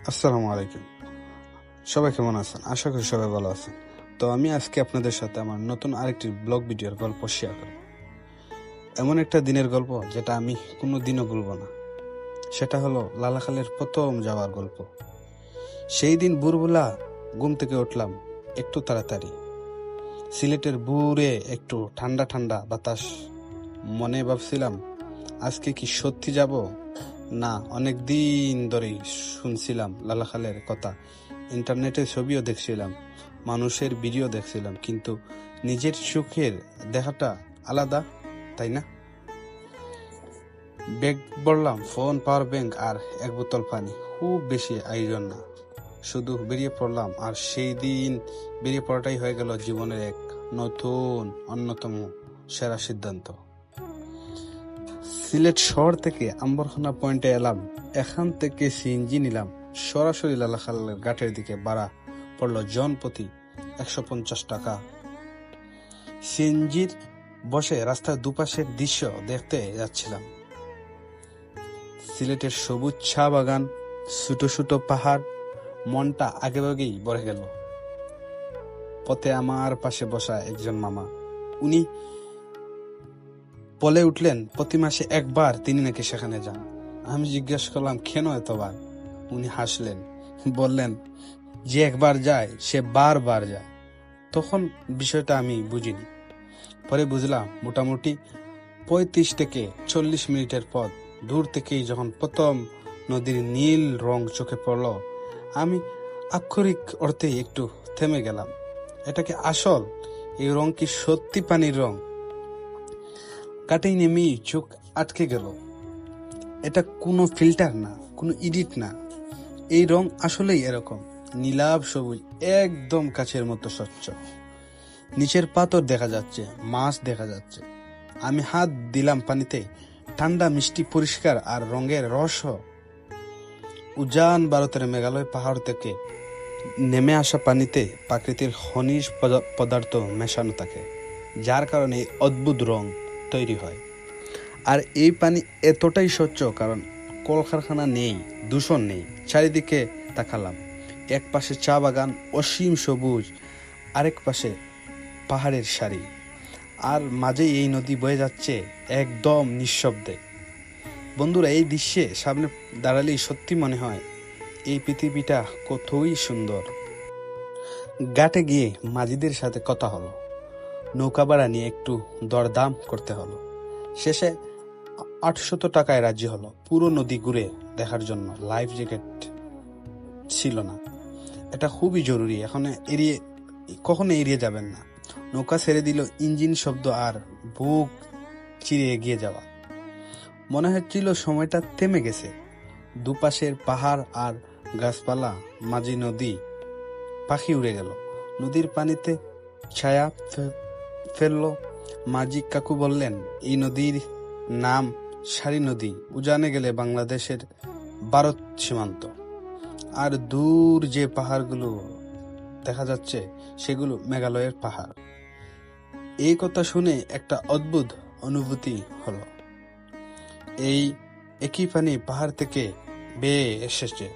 আসসালামু আলাইকুম। সবাই কেমন আছেন? আশা করি সবাই ভালো আছেন। তো আমি আজকে আপনাদের সাথে আমার নতুন আরেকটি ব্লগ ভিডিওর গল্প শেয়ার করব। এমন একটা দিনের গল্প যেটা আমি কোনো দিনও ভুলব না। সেটা হলো লালাখালের প্রথম যাওয়ার গল্প। সেই দিন ভোরবেলা ঘুম থেকে উঠলাম একটু তাড়াতাড়ি। সিলেটের বুড়ে একটু ঠান্ডা ঠান্ডা বাতাস। মনে ভাবছিলাম আজকে কি সত্যি যাব, না অনেক দিন ধরেই শুনছিলাম লালাখালের কথা, ইন্টারনেটে ছবিও দেখছিলাম, মানুষের ভিডিও দেখছিলাম, কিন্তু নিজের চোখের দেখাটা আলাদা, তাই না? ব্যাগ বললাম, ফোন, পাওয়ার ব্যাংক আর এক বোতল পানি। খুব বেশি আয়োজন না, শুধু বেরিয়ে পড়লাম। আর সেই দিন বেরিয়ে পড়াটাই হয়ে গেল জীবনের এক নতুন অন্যতম সেরা সিদ্ধান্ত। সিলেট শহর থেকে আম্বরখানা পয়েন্টে এলাম। এখান থেকে সিএনজি নিলাম, সরাসরি লালাখালের ঘাটের দিকে। ভাড়া পড়লো জন প্রতি 150 টাকা। সিএনজির বসে রাস্তার দুপাশের দৃশ্য দেখতে যাচ্ছিলাম। সিলেটের সবুজ চা বাগান, ছোট ছোট পাহাড়, মনটা আগেভাগেই ভরে গেল। পথে আমার পাশে বসা একজন মামা, উনি বলে উঠলেন প্রতি মাসে একবার তিনি নাকি সেখানে যান। আমি জিজ্ঞেস করলাম কেন এতবার? উনি হাসলেন, বললেন যে একবার যায় সে বারবার যায়। তখন বিষয়টা আমি বুঝিনি, পরে বুঝলাম মোটামুটি 35 থেকে 40 মিনিটের পথ। দূর থেকেই যখন প্রথম নদীর নীল রং চোখে পড়ল, আমি আক্ষরিক অর্থেই একটু থেমে গেলাম। এটা কি আসল? এই রং কি সত্যি পানির রং? কাটেই নেমেই চোখ আটকে গেল। এটা কোনো ফিল্টার না, কোনো এডিট না। এই রং আসলেই এরকম নীলাভ সবুজ, একদম কাছের মতো স্বচ্ছ। নিচের পাথর দেখা যাচ্ছে, মাছ দেখা যাচ্ছে। আমি হাত দিলাম পানিতে, ঠান্ডা, মিষ্টি, পরিষ্কার, আর রঙের রহস্য। উজান ভারতের মেঘালয় পাহাড় থেকে নেমে আসা পানিতে প্রাকৃতিক খনিজ পদার্থ মেশানো থাকে, যার কারণে এই অদ্ভুত রং তৈরি হয়। আর এই পানি এতটাই স্বচ্ছ কারণ কলকারখানা নেই, দূষণ নেই। চারিদিকে তাকালাম, এক পাশে চা বাগান, অসীম সবুজ, আরেক পাশে পাহাড়ের সারি, আর মাঝে এই নদী বয়ে যাচ্ছে একদম নিঃশব্দে। বন্ধুরা, এই দৃশ্যে সামনে দাঁড়ালেই সত্যি মনে হয় এই পৃথিবীটা কতই সুন্দর। ঘাটে গিয়ে মাঝিদের সাথে কথা হলো, নৌকা ভাড়া নিয়ে একটু দরদাম করতে হলো। শেষে 800 টাকায় রাজি হলো পুরো নদী ঘুরে দেখার জন্য। লাইফ জ্যাকেট ছিল না, এটা খুবই জরুরি, কখনো এড়িয়ে যাবেন না। নৌকা ছেড়ে দিল, ইঞ্জিন শব্দ আর বুক চিরে এগিয়ে যাওয়া। মনে হচ্ছিল সময়টা থেমে গেছে। দুপাশের পাহাড় আর গাছপালা, মাঝি নদী, পাখি উড়ে গেল। নদীর পানিতে ছায়া ফেললো। মাঝি কাকু বললেন এই নদীর নাম সারি নদী, উজানে গেলে বাংলাদেশের ভারত সীমান্ত। আর দূর যে পাহাড়গুলো দেখা যাচ্ছে সেগুলো মেঘালয়ের পাহাড়। এই কথা শুনে একটা অদ্ভুত অনুভূতি হলো। এই একই পানি পাহাড় থেকে বেয়ে এসেছে,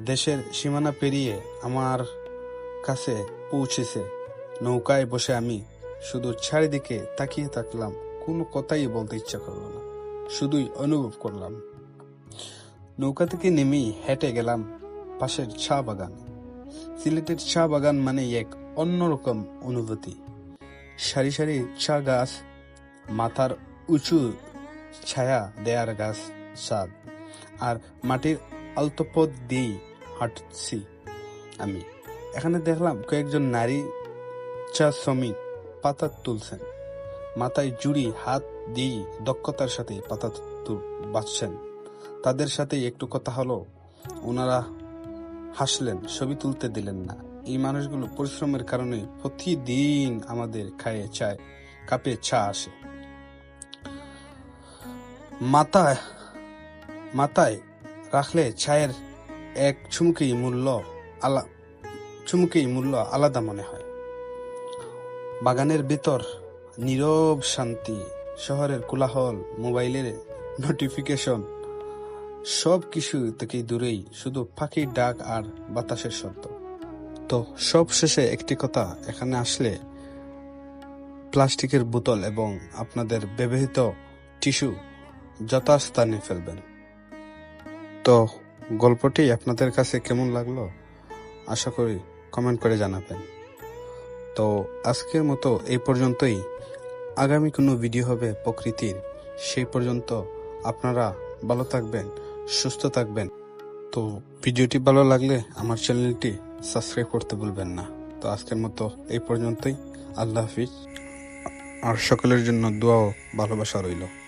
দেশের সীমানা পেরিয়ে আমার কাছে পৌঁছেছে। নৌকায় বসে আমি শুধু চারিদিকে তাকিয়ে থাকলাম, কোনো কথাই বলতে ইচ্ছা করলো না, শুধুই অনুভব করলাম। নৌকা থেকে নেমেই হেঁটে গেলাম পাশের চা বাগান। সিলেটের চা বাগান মানে এক অন্যরকম অনুভূতি। সারি সারি চা গাছ, মাথার উঁচু ছায়া দেয়ার গাছ ছাদ, আর মাটির আলতো পথ দিয়েই হাঁটছি আমি। এখানে দেখলাম কয়েকজন নারী চা শ্রমিক পাতা তুলছেন, মাথায় জুড়ি, হাত দিয়ে দক্ষতার সাথে পাতা বাঁচছেন। তাদের সাথে একটু কথা হলো, ওনারা হাসলেন, ছবি তুলতে দিলেন না। এই মানুষগুলো পরিশ্রমের কারণে প্রতিদিন আমাদের কাপে চা আসে। মাথায় রাখলে চায়ের এক চুমুকেই মূল্য আলাদা মনে হয়। বাগানের ভেতর নীরব শান্তি, শহরের কোলাহল, মোবাইলের নোটিফিকেশন সব কিছু থেকে দূরেই শুধু পাখির ডাক আর বাতাসের শব্দ। তো সব শেষে একটি কথা, এখানে আসলে প্লাস্টিকের বোতল এবং আপনাদের ব্যবহৃত টিস্যু যথাস্থানে ফেলবেন। তো গল্পটি আপনাদের কাছে কেমন লাগলো আশা করি কমেন্ট করে জানাবেন। তো আজকের মতো এই পর্যন্তই। আগামী কোনো ভিডিও হবে প্রকৃতির, সেই পর্যন্ত আপনারা ভালো থাকবেন, সুস্থ থাকবেন। তো ভিডিওটি ভালো লাগলে আমার চ্যানেলটি সাবস্ক্রাইব করতে ভুলবেন না। তো আজকের মতো এই পর্যন্তই। আল্লাহ হাফিজ। আর সকলের জন্য দোয়া ও ভালোবাসা রইল।